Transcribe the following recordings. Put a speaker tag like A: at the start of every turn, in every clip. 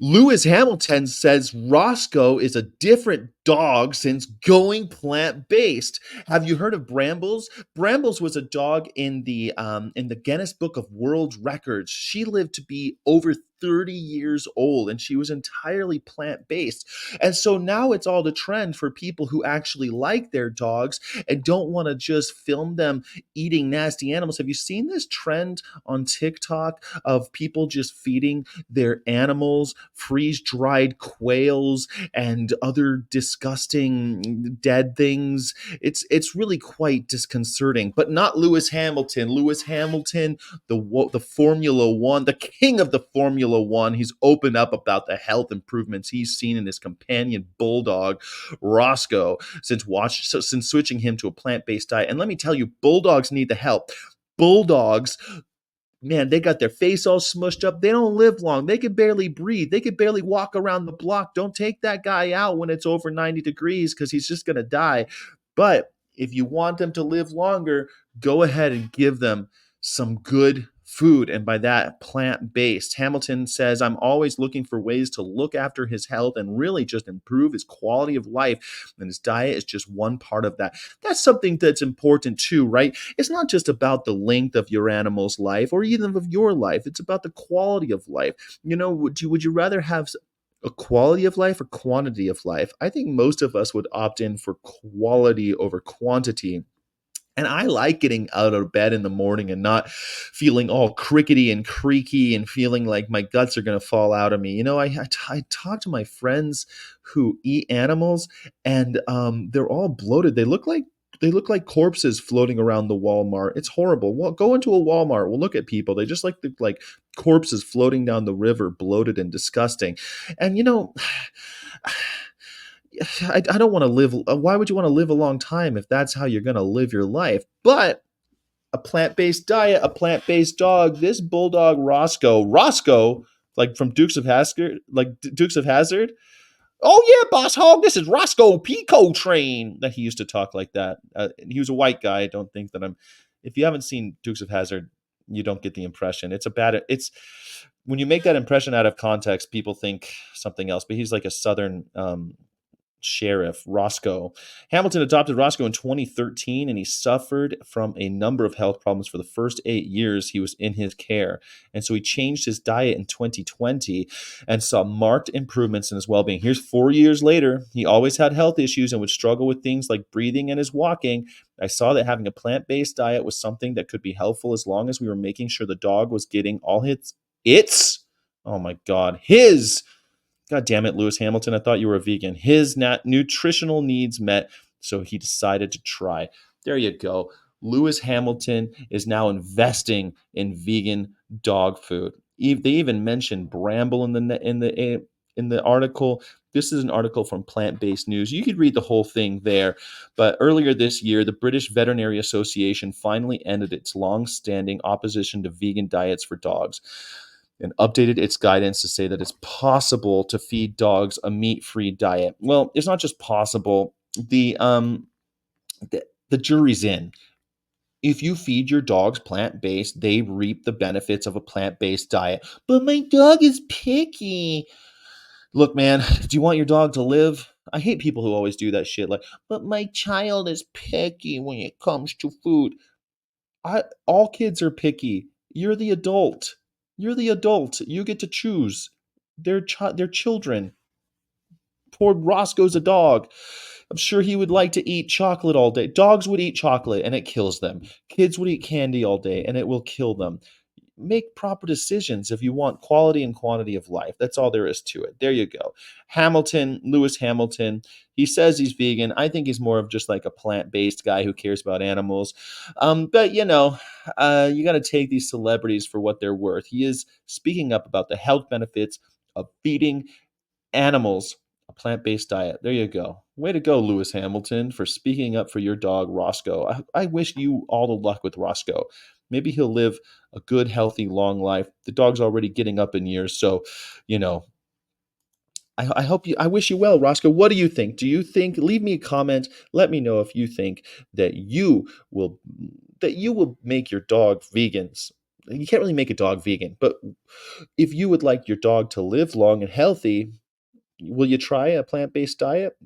A: Lewis Hamilton says Roscoe is a different dog since going plant-based. Have you heard of Brambles? Brambles was a dog in the Guinness Book of World Records. She lived to be over 30 years old and she was entirely plant-based. And so now it's all the trend for people who actually like their dogs and don't want to just film them eating nasty animals. Have you seen this trend on TikTok of people just feeding their animals, freeze dried quails, and other disgusting dead things? It's really quite disconcerting. But not Lewis Hamilton. Lewis Hamilton, the Formula One, the king of the Formula One. He's opened up about the health improvements he's seen in his companion bulldog Roscoe since switching him to a plant based diet. And let me tell you, bulldogs need the help. Bulldogs, man, they got their face all smushed up. They don't live long. They can barely breathe. They can barely walk around the block. Don't take that guy out when it's over 90 degrees because he's just going to die. But if you want them to live longer, go ahead and give them some good food. And by that, plant based. Hamilton says, I'm always looking for ways to look after his health and really just improve his quality of life. And his diet is just one part of that. That's something that's important too, right? It's not just about the length of your animal's life or even of your life. It's about the quality of life. Would you rather have a quality of life or quantity of life? I think most of us would opt in for quality over quantity. And I like getting out of bed in the morning and not feeling all crickety and creaky and feeling like my guts are going to fall out of me. I talk to my friends who eat animals, and they're all bloated. They look like corpses floating around the Walmart. It's horrible. Well, go into a Walmart. We'll look at people. They just look like corpses floating down the river, bloated and disgusting. And I don't want to live. Why would you want to live a long time if that's how you're going to live your life? But a plant-based diet, a plant-based dog. This bulldog Roscoe, like from Dukes of Hazard. Oh yeah, Boss Hog, this is Roscoe Pico Train. That he used to talk like that. He was a white guy. I don't think that I'm. If you haven't seen Dukes of Hazard, you don't get the impression. It's when you make that impression out of context, people think something else. But he's like a southern sheriff, Roscoe. Hamilton adopted Roscoe in 2013, and he suffered from a number of health problems for the first 8 years he was in his care. And so he changed his diet in 2020 and saw marked improvements in his well being. Here's 4 years later. He always had health issues and would struggle with things like breathing and his walking. I saw that having a plant based diet was something that could be helpful as long as we were making sure the dog was getting all oh my God, his God damn it, Lewis Hamilton. I thought you were a vegan. His nutritional needs met, so he decided to try. There you go. Lewis Hamilton is now investing in vegan dog food. They even mentioned bramble in the article. This is an article from Plant Based News. You could read the whole thing there. But earlier this year, the British Veterinary Association finally ended its long-standing opposition to vegan diets for dogs and updated its guidance to say that it's possible to feed dogs a meat-free diet. Well, it's not just possible. The jury's in. If you feed your dogs plant-based, they reap the benefits of a plant-based diet. But my dog is picky. Look, man, do you want your dog to live? I hate people who always do that shit like, but my child is picky when it comes to food. All kids are picky. You're the adult. You're the adult. You get to choose. They're children. Poor Roscoe's a dog. I'm sure he would like to eat chocolate all day. Dogs would eat chocolate and it kills them. Kids would eat candy all day and it will kill them. Make proper decisions if you want quality and quantity of life. That's all there is to it. There you go. Lewis Hamilton, he says he's vegan. I think he's more of just like a plant-based guy who cares about animals. But you got to take these celebrities for what they're worth. He is speaking up about the health benefits of feeding animals a plant-based diet. There you go. Way to go, Lewis Hamilton, for speaking up for your dog, Roscoe. I wish you all the luck with Roscoe. Maybe he'll live a good, healthy, long life. The dog's already getting up in years, so you know. I wish you well, Roscoe. What do you think? Do you think? Leave me a comment. Let me know if you think that you will make your dog vegans. you can't really make a dog vegan, but if you would like your dog to live long and healthy, will you try a plant-based diet?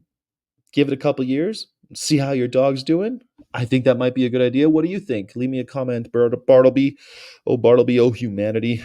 A: Give it a couple years, see how your dog's doing? I think that might be a good idea. What do you think? Leave me a comment, Bartleby. Oh, Bartleby, oh, humanity.